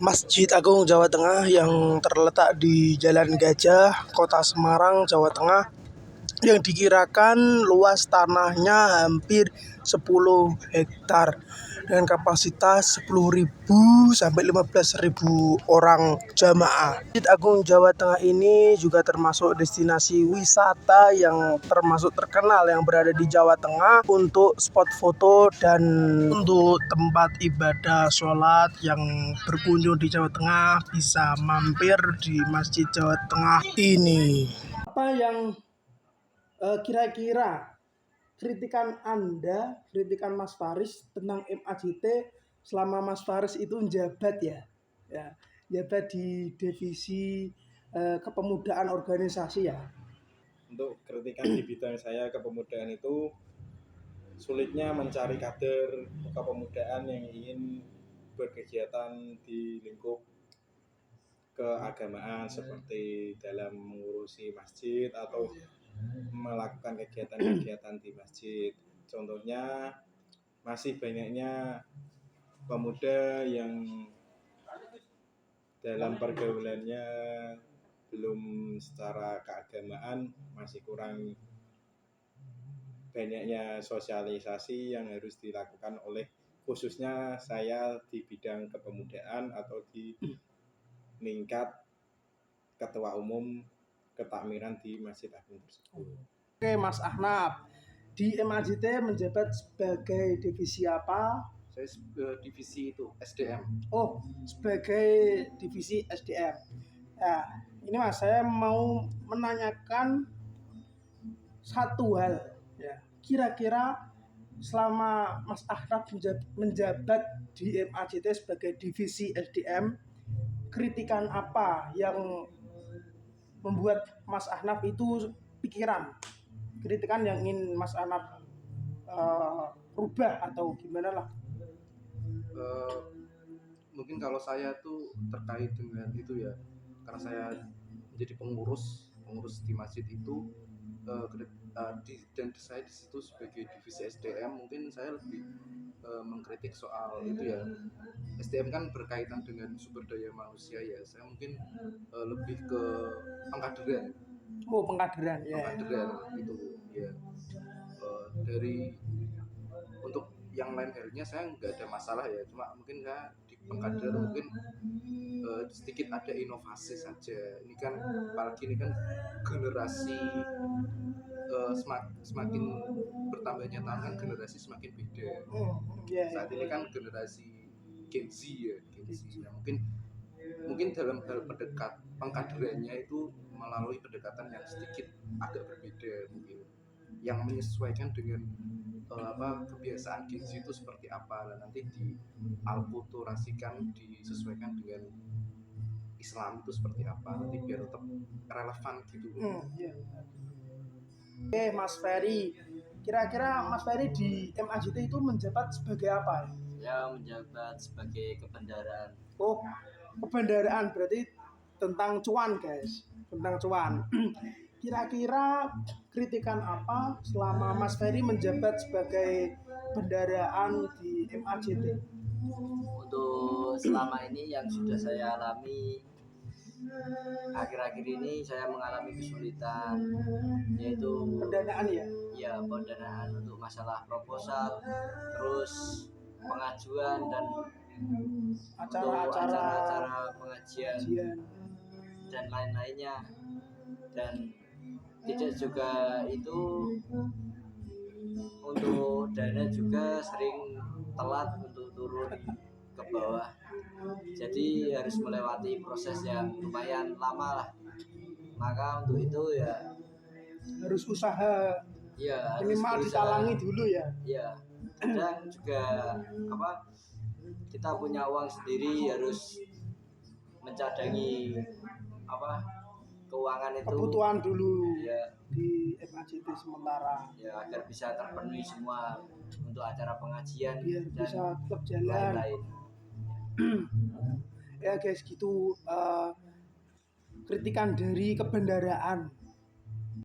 Masjid Agung Jawa Tengah yang terletak di Jalan Gajah, Kota Semarang, Jawa Tengah, yang dikirakan luas tanahnya hampir 10 hektar dengan kapasitas 10.000 sampai 15.000 orang jamaah. Masjid Agung Jawa Tengah ini juga termasuk destinasi wisata yang termasuk terkenal yang berada di Jawa Tengah untuk spot foto dan untuk tempat ibadah sholat. Yang berkunjung di Jawa Tengah bisa mampir di Masjid Jawa Tengah ini. Apa yang kira-kira kritikan Anda, kritikan Mas Faris tentang MAJT selama Mas Faris itu menjabat ya, jabat di divisi kepemudaan organisasi ya. Untuk kritikan di bidang saya kepemudaan itu sulitnya mencari kader kepemudaan yang ingin berkegiatan di lingkup keagamaan seperti dalam mengurusi masjid atau melakukan kegiatan-kegiatan di masjid. Contohnya masih banyaknya pemuda yang dalam pergaulannya belum secara keagamaan, masih kurang banyaknya sosialisasi yang harus dilakukan oleh khususnya saya di bidang kepemudaan atau di tingkat ketua umum ketakmiran di Masjid Agung tersebut. Oke, Mas Ahnaf, di MAJT menjabat sebagai divisi apa? Saya divisi itu SDM. Oh, sebagai divisi SDM. Nah, ini Mas, saya mau menanyakan satu hal ya. Kira-kira selama Mas Ahnaf menjabat di MAJT sebagai divisi SDM, kritikan apa yang membuat Mas Ahnaf itu pikiran? Kritikan yang ingin Mas Ahnaf rubah atau gimana lah? Mungkin kalau saya tuh terkait dengan itu ya, karena saya menjadi pengurus di masjid itu, dan saya di situ sebagai divisi SDM, mungkin saya lebih mengkritik soal itu ya. SDM kan berkaitan dengan sumber daya manusia ya. Saya mungkin lebih ke pengkaderan. Oh, pengkaderan ya. Pengkaderan itu ya. Dari untuk yang lain harinya saya nggak ada masalah ya, cuma mungkin saya di pengkaderan mungkin sedikit ada inovasi saja. Ini kan apalagi ini kan generasi semakin bertambahnya tahun kan generasi semakin beda. Saat ini kan generasi Gen Z ya, Gen Z. Nah, mungkin dalam hal pengkaderannya itu melalui pendekatan yang sedikit agak berbeda, mungkin yang menyesuaikan dengan kebiasaan Gen Z itu seperti apa, dan nanti dialkulturasikan, disesuaikan dengan Islam itu seperti apa, nanti biar tetap relevan gitu. Oke, Mas Ferry, kira-kira Mas Ferry di MAJT itu menjabat sebagai apa? Ya, menjabat sebagai kebendaraan. Oh, kebendaraan berarti tentang cuan guys, tentang cuan. Kira-kira kritikan apa selama Mas Ferry menjabat sebagai bendaraan di MAJT? Untuk selama ini yang sudah saya alami, akhir-akhir ini saya mengalami kesulitan, yaitu pendanaan ya? Ya, pendanaan untuk masalah proposal, terus pengajuan dan acara-acara pengajian dan lain-lainnya. Dan tidak juga itu, untuk dana juga sering telat untuk turun ke bawah, jadi harus melewati proses yang lumayan lama lah. Maka untuk itu ya harus usaha ya, minimal ditalangi dulu ya. Ya, kadang juga kita punya uang sendiri, harus mencadangi keuangan itu, kebutuhan dulu ya, di MAJT sementara ya, agar bisa terpenuhi semua untuk acara pengajian biar dan bisa tetap jalan lain-lain. Ya guys, gitu kritikan dari kebendaraan